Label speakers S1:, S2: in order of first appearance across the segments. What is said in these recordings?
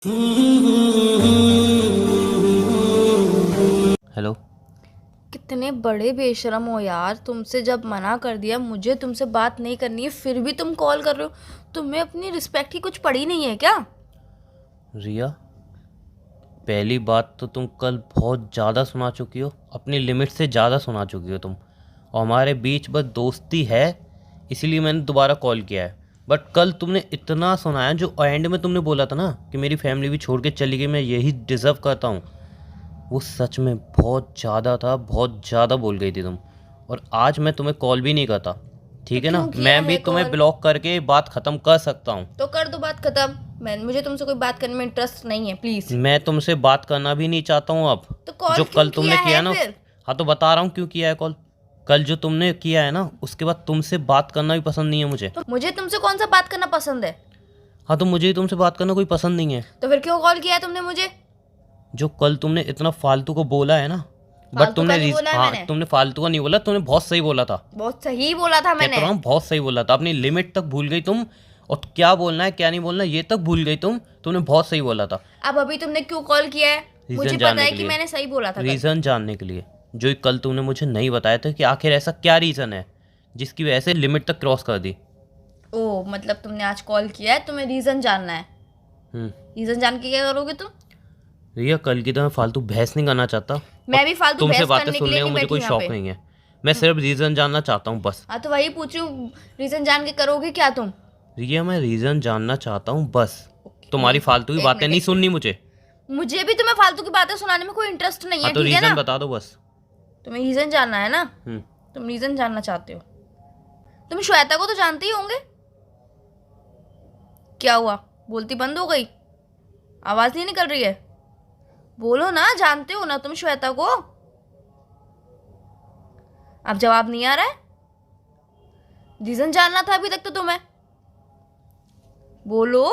S1: Hello.
S2: कितने बड़े बेशरम हो यार। तुमसे जब मना कर दिया मुझे तुमसे बात नहीं करनी है, फिर भी तुम कॉल कर रहे हो। तुम्हें अपनी रिस्पेक्ट की कुछ पड़ी नहीं है क्या?
S1: रिया, पहली बात तो तुम कल बहुत ज़्यादा सुना चुकी हो, अपनी लिमिट से ज़्यादा सुना चुकी हो तुम। और हमारे बीच बस दोस्ती है, इसीलिए मैंने दोबारा कॉल किया है। बट कल तुमने इतना सुनाया, जो एंड में तुमने बोला था ना कि मेरी फैमिली भी छोड़ के चली गई, मैं यही डिज़र्व करता हूँ, वो सच में बहुत ज़्यादा था, बहुत ज़्यादा बोल गई थी तुम। और आज मैं तुम्हें कॉल भी नहीं करता, ठीक है ना?
S2: क्यों किया
S1: मैं भी
S2: है
S1: तुम्हें
S2: कॉल?
S1: ब्लॉक करके बात ख़त्म कर सकता हूँ।
S2: तो कर दो बात खत्म। मुझे तुमसे कोई बात करने में इंटरेस्ट नहीं है, प्लीज।
S1: मैं तुमसे बात करना भी नहीं चाहता हूँ अब।
S2: तो कॉल
S1: जो
S2: क्यों
S1: कल
S2: किया
S1: तुमने किया
S2: है
S1: ना,
S2: फिर?
S1: हाँ तो बता रहा हूँ क्यों किया है कॉल। कल जो तुमने किया है ना, उसके बाद तुमसे बात करना भी पसंद नहीं है मुझे।
S2: तो मुझे तुमसे कौन सा बात करना पसंद है?
S1: हाँ तो मुझे ही तुमसे बात करना कोई पसंद नहीं है।
S2: तो फिर क्यों कॉल किया है तुमने मुझे?
S1: जो कल तुमने इतना फालतू को बोला है ना, बट
S2: फालतू का नहीं बोला है
S1: हाँ
S2: मैंने।
S1: तुमने फालतू का नहीं बोला, तुमने बहुत सही बोला था।
S2: बहुत सही बोला था
S1: कहता
S2: मैंने।
S1: रहा हूँ, बहुत सही बोला था। अपनी लिमिट तक भूल गई तुम, और क्या बोलना है क्या नहीं बोलना ये तक भूल गई तुम। तुमने बहुत सही बोला था।
S2: अब अभी तुमने क्यों कॉल किया है? मुझे
S1: रीज़न
S2: पता
S1: जानने
S2: है
S1: के
S2: कि
S1: लिए,
S2: मैंने सही बोला था कल।
S1: रीज़न जानने के लिए। जो कल तुमने मुझे नहीं बताया था कि आखिर ऐसा क्या रीज़न है जिसकी वजह से लिमिट तक क्रॉस कर दी।
S2: ओ, मतलब तुमने आज कॉल किया है, तुम्हें रीजन जानना है।
S1: हम्म।
S2: रीजन जान के क्या करोगे तुम?
S1: रिया, कल की तरह फालतू बहस नहीं करना चाहता।
S2: मैं भी फालतू
S1: तुमसे
S2: बहस
S1: बातें
S2: करने के
S1: सुनने
S2: लिए
S1: का
S2: नहीं
S1: मुझे
S2: बैठी
S1: कोई
S2: यहाँ
S1: शौक
S2: पे।
S1: नहीं है। मैं सिर्फ रीज़न जानना चाहता हूँ बस।
S2: हाँ, तो वही पूछ रही हूँ, रीजन जान के करोगे क्या तुम?
S1: रिया, मैं रीज़न जानना चाहता हूँ बस। तुम्हारी
S2: एक
S1: फालतू की
S2: एक
S1: बातें
S2: मिनट,
S1: नहीं
S2: एक
S1: सुननी
S2: मिनट।
S1: मुझे।
S2: मुझे भी तुम्हें फालतू की बातें सुनाने में कोई इंटरेस्ट नहीं
S1: हाँ
S2: है,
S1: तो
S2: ठीक है
S1: रीज़न
S2: ना?
S1: बता दो बस।
S2: तुम्हें रीजन जानना है ना?
S1: हम्म।
S2: तुम रीजन जानना चाहते हो। तुम श्वेता को तो जानते ही होंगे। क्या हुआ, बोलती बंद हो गई? आवाज नहीं निकल रही है? बोलो ना, जानते हो ना तुम श्वेता को? अब जवाब नहीं आ रहा है? रीजन जानना था अभी तक तो तुम्हें। बोलो।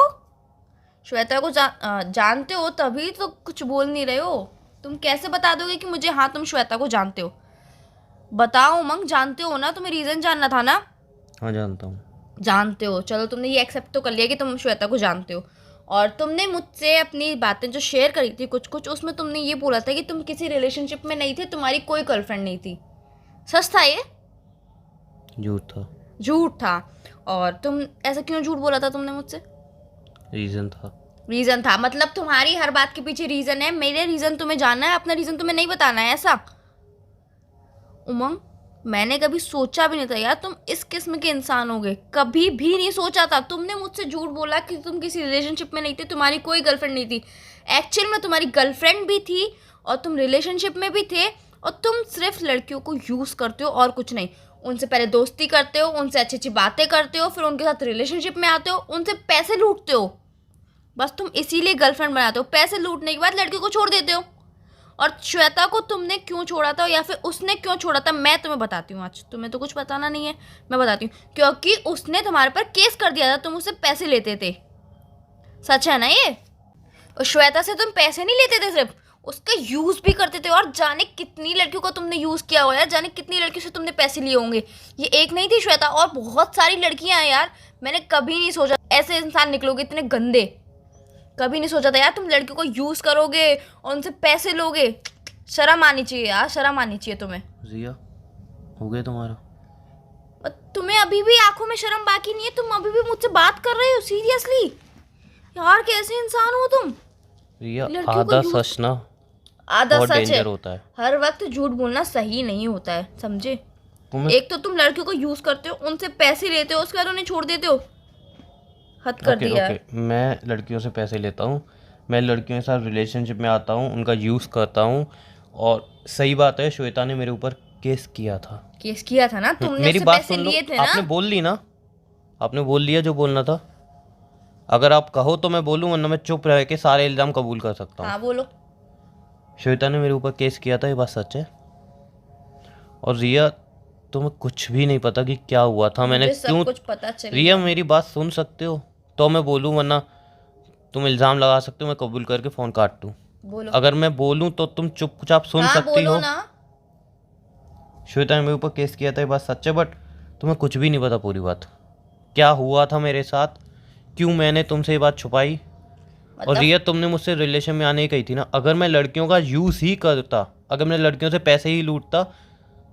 S2: श्वेता को जानते हो तभी तो कुछ बोल नहीं रहे हो। तुम कैसे बता दोगे कि मुझे, हाँ तुम श्वेता को जानते हो? बताओ उमंग, जानते हो ना? तुम्हें रीजन जानना था ना?
S1: हाँ जानता हूँ।
S2: जानते हो, चलो तुमने ये एक्सेप्ट तो कर लिया कि तुम श्वेता को जानते हो। और तुमने मुझसे अपनी बातें जो शेयर करी थी कुछ कुछ, उसमें तुमने ये बोला था कि तुम किसी रिलेशनशिप में नहीं थे, तुम्हारी कोई गर्लफ्रेंड नहीं थी। सच था ये?
S1: झूठ था।
S2: झूठ था। और तुम ऐसा क्यों झूठ बोला था तुमने मुझसे?
S1: रीज़न था।
S2: रीजन था मतलब तुम्हारी हर बात के पीछे रीजन है। मेरे रीजन तुम्हें जानना है, अपना रीजन तुम्हें नहीं बताना है, ऐसा? उमंग, मैंने कभी सोचा भी नहीं था यार तुम इस किस्म के इंसान होगे। कभी भी नहीं सोचा था। तुमने मुझसे झूठ बोला कि तुम किसी रिलेशनशिप में नहीं थे, तुम्हारी कोई गर्लफ्रेंड नहीं थी। एक्चुअल में तुम्हारी गर्लफ्रेंड भी थी और तुम रिलेशनशिप में भी थे। और तुम सिर्फ लड़कियों को यूज करते हो और कुछ नहीं। उनसे पहले दोस्ती करते हो, उनसे अच्छी अच्छी बातें करते हो, फिर उनके साथ रिलेशनशिप में आते हो, उनसे पैसे लूटते हो। बस तुम इसीलिए गर्लफ्रेंड बनाते हो। पैसे लूटने के बाद लड़की को छोड़ देते हो। और श्वेता को तुमने क्यों छोड़ा था या फिर उसने क्यों छोड़ा था, मैं तुम्हें बताती हूँ आज। तुम्हें तो कुछ बताना नहीं है, मैं बताती हूँ। क्योंकि उसने तुम्हारे पर केस कर दिया था, तुम उससे पैसे लेते थे। सच है ना ये? और श्वेता से तुम पैसे नहीं लेते थे, सिर्फ उसका यूज भी करते थे। और जाने कितनी लड़कियों को तुमने यूज किया हो यार, जाने कितनी लड़कियों से तुमने पैसे लिए होंगे। ये एक नहीं थी श्वेता, और बहुत सारी लड़कियां हैं यार। मैंने कभी नहीं सोचा ऐसे इंसान निकलोगे, इतने गंदे। कभी नहीं सोचा था यार तुम लड़कियों को यूज करोगे और उनसे पैसे लोगे। शर्म आनी चाहिए यार, शर्म आनी चाहिए तुम्हें।
S1: रिया, हो गया तुम्हारा?
S2: और तुम्हें अभी भी आंखों में शर्म बाकी नहीं है? तुम अभी भी मुझसे बात कर रहे हो? सीरियसली यार, कैसे इंसान हो तुम?
S1: रिया,
S2: लड़कियों को
S1: आधा
S2: यूज,
S1: सच ना
S2: आधा
S1: बहुत
S2: सच है।
S1: डेंजर होता है।
S2: हर वक्त झूठ बोलना सही नहीं होता है, समझे?
S1: तुम्हें
S2: एक तो तुम लड़कियों को यूज करते हो, उनसे पैसे लेते हो, उसके बाद उन्हें छोड़ देते हो। हद कर
S1: ओके
S2: दिया
S1: ओके,
S2: है।
S1: मैं लड़कियों से पैसे लेता हूँ, मैं लड़कियों के साथ रिलेशनशिप में आता हूँ, उनका यूज़ करता हूँ। और सही बात है, श्वेता ने मेरे ऊपर केस किया था।
S2: केस किया था ना तुमने,
S1: मेरी
S2: उससे
S1: बात
S2: पैसे
S1: सुन लो।
S2: लिए थे
S1: आपने
S2: ना?
S1: बोल ली ना, आपने बोल लिया जो बोलना था। अगर आप कहो तो मैं बोलूँ, वरना मैं चुप रह के सारे इल्ज़ाम कबूल कर सकता हूँ।
S2: हाँ बोलो।
S1: श्वेता ने मेरे ऊपर केस किया था, ये बात सच है। और रिया, तुम्हें कुछ भी नहीं पता कि क्या हुआ था। मैंने
S2: मुझे सब
S1: क्यों,
S2: कुछ पता चल
S1: रिया
S2: गया।
S1: मेरी बात सुन सकते हो तो मैं बोलूँ, वरना तुम इल्ज़ाम लगा सकते हो, मैं कबूल करके फ़ोन काट दूँ।
S2: बोलो।
S1: अगर मैं बोलूँ तो तुम चुपचाप सुन
S2: हाँ
S1: सकती
S2: बोलो
S1: हो।
S2: ना।
S1: श्वेता ने मेरे ऊपर केस किया था, ये बात सच है। बट तुम्हें कुछ भी नहीं पता पूरी बात, क्या हुआ था मेरे साथ, क्यों मैंने तुमसे ये बात छुपाई, और
S2: मतलब
S1: रिया तुमने मुझसे रिलेशन में आने ही कही थी ना, अगर मैं लड़कियों का यूज़ ही करता, अगर मैं लड़कियों से पैसे ही लूटता,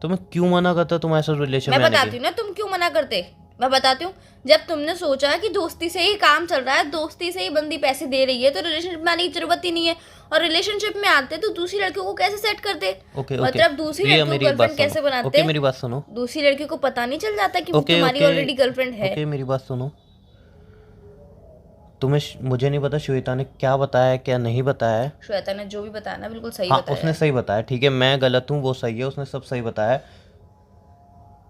S1: तो मैं क्यों मना करता तुम्हारे साथ रिलेशन
S2: मैं
S1: में आने
S2: बताती
S1: के?
S2: हूँ ना तुम क्यों मना करते। मैं बताती हूँ, जब तुमने सोचा कि दोस्ती से ही काम चल रहा है, दोस्ती से ही बंदी पैसे दे रही है, तो रिलेशनशिप में आने की जरूरत ही नहीं है। और रिलेशनशिप में आते तो दूसरी लड़कियों को कैसे सेट करते,
S1: ओके ओके
S2: मतलब दूसरी
S1: रिया,
S2: लड़कियों को
S1: मेरी एक बात
S2: गर्लफ्रेंड कैसे
S1: सुनो। ओके
S2: बनाते।
S1: मेरी बात सुनो।
S2: दूसरी लड़की को पता नहीं चल जाता कि वो
S1: ओके
S2: तुम्हारी
S1: ओके
S2: ऑलरेडी गर्लफ्रेंड है।
S1: ओके मेरी बात सुनो। तुम्हें मुझे नहीं पता श्वेता ने क्या बताया है क्या नहीं बताया है।
S2: श्वेता ने जो भी बताया ना बिल्कुल सही
S1: हाँ
S2: बताया
S1: उसने
S2: है।
S1: सही बताया, ठीक है, मैं गलत हूँ वो सही है, उसने सब सही बताया है।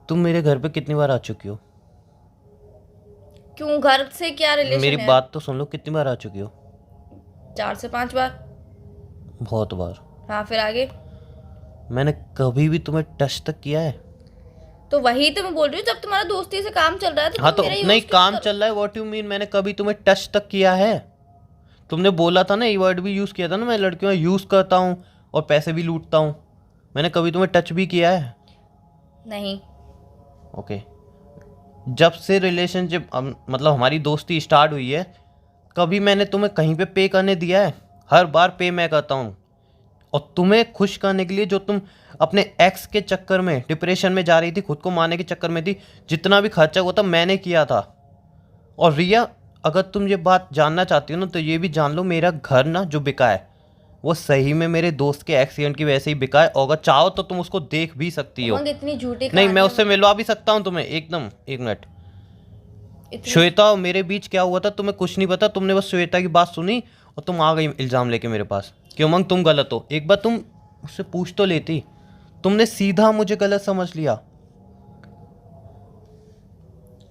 S1: तुम मेरे घर पे कितनी बार आ चुकी हो?
S2: क्यों, घर से क्या
S1: मेरी
S2: रिलेशन है।
S1: बात तो सुन लो, कितनी बार आ चुकी हो?
S2: 4 से 5 बार।
S1: बहुत बार।
S2: हाँ फिर आगे।
S1: मैंने कभी भी तुम्हें टच तक किया है?
S2: तो वही तो मैं बोल रही हूँ, जब तुम्हारा दोस्ती से काम चल रहा है तो
S1: हाँ
S2: तुम
S1: तो
S2: मेरा
S1: नहीं,
S2: यूज क्यों
S1: काम
S2: करो।
S1: चल रहा है, व्हाट यू मीन? मैंने कभी तुम्हें टच तक किया है? तुमने बोला था ना, ये वर्ड भी यूज़ किया था ना, मैं लड़कियों का यूज़ करता हूँ और पैसे भी लूटता हूँ। मैंने कभी तुम्हें टच भी किया है?
S2: नहीं।
S1: ओके। जब से रिलेशनशिप मतलब हमारी दोस्ती स्टार्ट हुई है, कभी मैंने तुम्हें कहीं पे करने दिया है? हर बार पे मैं करता हूँ। और तुम्हें खुश करने के लिए, जो तुम अपने एक्स के चक्कर में डिप्रेशन में जा रही थी, खुद को मारने के चक्कर में थी, जितना भी खर्चा हुआ था मैंने किया था। और रिया, अगर तुम ये बात जानना चाहती हो ना, तो ये भी जान लो, मेरा घर ना जो बिका है वो सही में मेरे दोस्त के एक्सीडेंट की वजह से ही बिका है। और अगर चाहो तो तुम उसको देख भी सकती हो।
S2: उमंग इतनी झूठी
S1: नहीं, मैं
S2: कहानियां
S1: उससे मिलवा भी सकता हूँ तुम्हें एकदम। एक मिनट।
S2: इतनी
S1: श्वेता और मेरे बीच क्या हुआ था तुम्हें कुछ नहीं पता। तुमने बस श्वेता की बात सुनी और तुम आ गई इल्ज़ाम लेके मेरे पास कि उमंग तुम गलत हो। एक बार तुम उससे पूछ तो लेती। तुमने सीधा मुझे गलत समझ लिया।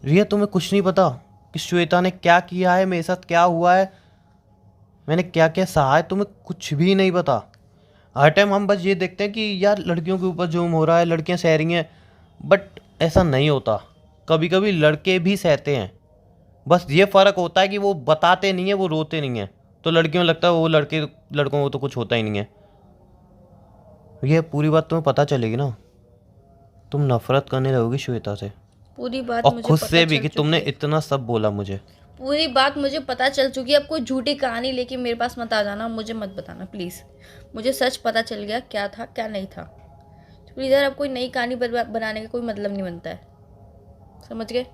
S1: रिया तुम्हें कुछ नहीं पता कि श्वेता ने क्या किया है, मेरे साथ क्या हुआ है, मैंने क्या क्या सहा है, तुम्हें कुछ भी नहीं पता। हर टाइम हम बस ये देखते हैं कि यार लड़कियों के ऊपर जुल्म हो रहा है, लड़कियां सह रही हैं, बट ऐसा नहीं होता। कभी कभी लड़के भी सहते हैं, बस ये फ़र्क होता है कि वो बताते नहीं है, वो रोते नहीं है। तो लड़कियों को लगता है वो लड़कों को तो कुछ होता ही नहीं है। ये पूरी बात तुम्हें पता चलेगी ना, तुम नफरत करने लगोगी श्वेता से,
S2: पूरी बात
S1: और
S2: मुझे
S1: खुद
S2: पता
S1: से भी
S2: चल
S1: कि
S2: चुकी
S1: तुमने
S2: है।
S1: इतना सब बोला मुझे।
S2: पूरी बात मुझे पता चल चुकी है। अब कोई झूठी कहानी लेके मेरे पास मत आ जाना, मुझे मत बताना प्लीज़। मुझे सच पता चल गया क्या था क्या नहीं था। तो प्लीज़ यार, अब कोई नई कहानी बनाने का कोई मतलब नहीं बनता है, समझ गए।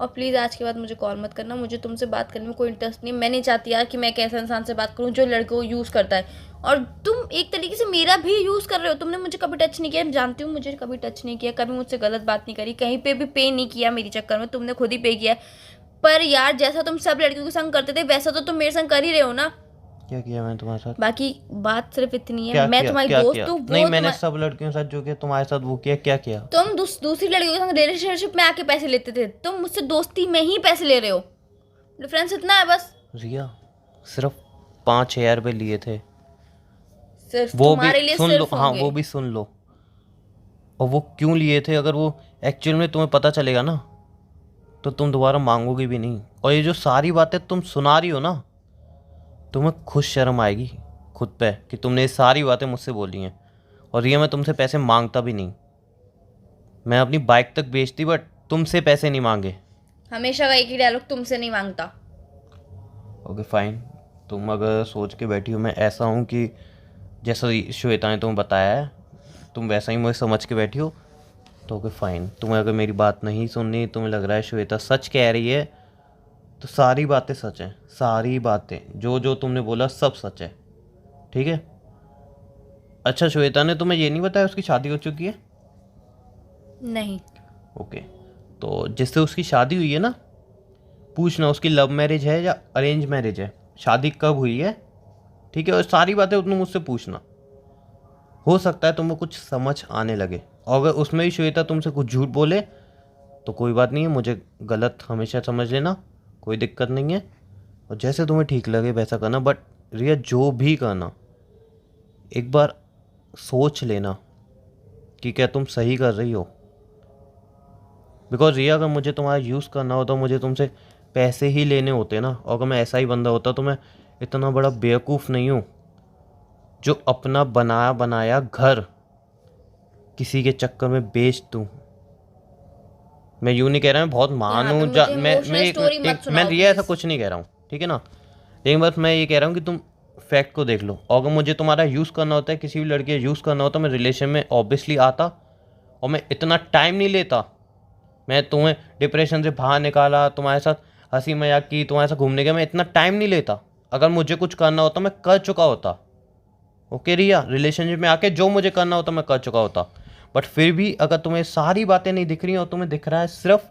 S2: और प्लीज़ आज के बाद मुझे कॉल मत करना, मुझे तुमसे बात करने में कोई इंटरेस्ट नहीं। मैं नहीं चाहती यार कि मैं एक ऐसे इंसान से बात करूं जो लड़कों को यूज़ करता है। और तुम एक तरीके से मेरा भी यूज़ कर रहे हो। तुमने मुझे कभी टच नहीं किया, मैं जानती हूँ, मुझे कभी टच नहीं किया, कभी मुझसे गलत बात नहीं करी, कहीं पे भी पे नहीं किया मेरे चक्कर में, तुमने खुद ही पे किया है। पर यार जैसा तुम सब लड़कियों के संग करते थे वैसा तो तुम मेरे संग कर ही रहे हो ना।
S1: क्या किया मैंने तुम्हारे साथ?
S2: बाकी बात सिर्फ इतनी है,
S1: क्या
S2: मैं
S1: किया?
S2: तुम्हारी
S1: क्या
S2: दोस्त
S1: किया?
S2: हूँ,
S1: नहीं,
S2: वो
S1: मैंने सब लड़कियों के साथ जो किया तुम्हारे साथ वो किया। क्या किया?
S2: तुम दूसरी लड़कियों के संग रिलेशनशिप में आके पैसे लेते थे, तुम मुझसे दोस्ती में ही पैसे ले रहे हो। डिफरेंस इतना है बस।
S1: रिया सिर्फ 5,000 रुपये लिए थे,
S2: सिर्फ
S1: वो
S2: तुम्हारे
S1: भी
S2: लिए
S1: सुन लो।
S2: सिर्फ
S1: हाँ
S2: होंगे।
S1: वो भी सुन लो। और वो क्यों लिए थे, अगर वो एक्चुअल में तुम्हें पता चलेगा ना, तो तुम दोबारा मांगोगे भी नहीं। और ये जो सारी बातें तुम सुना रही हो ना, तुम्हें खुद शर्म आएगी खुद पे कि तुमने ये सारी बातें मुझसे बोली हैं। और ये मैं तुमसे पैसे मांगता भी नहीं, मैं अपनी बाइक तक बेचती, बट तुमसे पैसे नहीं मांगे।
S2: हमेशा का एक ही डायलॉग, तुमसे नहीं मांगता।
S1: Okay fine. तुम अगर सोच के बैठी हो मैं ऐसा हूँ कि जैसा श्वेता ने तुम्हें बताया है, तुम वैसा ही मुझे समझ के बैठी हो, तो ओके फाइन। तुम्हें अगर मेरी बात नहीं सुननी, तुम्हें लग रहा है श्वेता सच कह रही है, तो सारी बातें सच हैं। सारी बातें जो जो तुमने बोला सब सच है, ठीक है। अच्छा, श्वेता ने तुम्हें ये नहीं बताया उसकी शादी हो चुकी है?
S2: नहीं।
S1: ओके, तो जिससे उसकी शादी हुई है ना, पूछना उसकी लव मैरिज है या अरेंज मैरिज है, शादी कब हुई है, ठीक है। और सारी बातें तुम मुझसे पूछना, हो सकता है तुम्हें कुछ समझ आने लगे। और अगर उसमें भी श्वेता तुमसे कुछ झूठ बोले तो कोई बात नहीं है, मुझे गलत हमेशा समझ लेना, कोई दिक्कत नहीं है। और जैसे तुम्हें ठीक लगे वैसा करना। बट रिया जो भी करना, एक बार सोच लेना कि क्या तुम सही कर रही हो। बिकॉज रिया, अगर मुझे तुम्हारा यूज़ करना होता, मुझे तुमसे पैसे ही लेने होते ना, और अगर मैं ऐसा ही बंदा होता तो मैं इतना बड़ा बेवकूफ़ नहीं हूँ जो अपना बनाया बनाया घर किसी के चक्कर में बेच दूँ। मैं यूँ नहीं कह रहा, मैं बहुत महान
S2: यहाँ पे
S1: हूँ।
S2: मुझे
S1: मैं
S2: emotional story मत
S1: मैं
S2: सुनाओ
S1: रिया ऐसा
S2: please।
S1: कुछ नहीं कह रहा हूँ, ठीक है ना। लेकिन बस मैं ये कह रहा हूँ कि तुम फैक्ट को देख लो, और अगर मुझे तुम्हारा यूज़ करना होता है, किसी भी लड़की का यूज़ करना होता, मैं रिलेशन में ऑब्वियसली आता, और मैं इतना टाइम नहीं लेता। मैं तुम्हें डिप्रेशन से बाहर निकाला, तुम्हारे साथ हंसी मजाक की, तुम्हारे साथ घूमने गया, मैं इतना टाइम नहीं लेता। अगर मुझे कुछ करना होता मैं कर चुका होता। ओके रिया, रिलेशनशिप में आके जो मुझे करना होता मैं कर चुका होता। बट फिर भी अगर तुम्हें सारी बातें नहीं दिख रही और तुम्हें दिख रहा है सिर्फ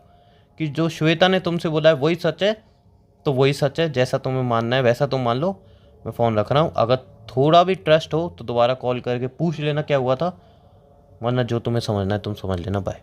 S1: कि जो श्वेता ने तुमसे बोला है वही सच है, तो वही सच है। जैसा तुम्हें मानना है वैसा तुम मान लो। मैं फ़ोन रख रहा हूँ। अगर थोड़ा भी ट्रस्ट हो तो दोबारा कॉल करके पूछ लेना क्या हुआ था, वरना जो तुम्हें समझना है तुम समझ लेना। बाय।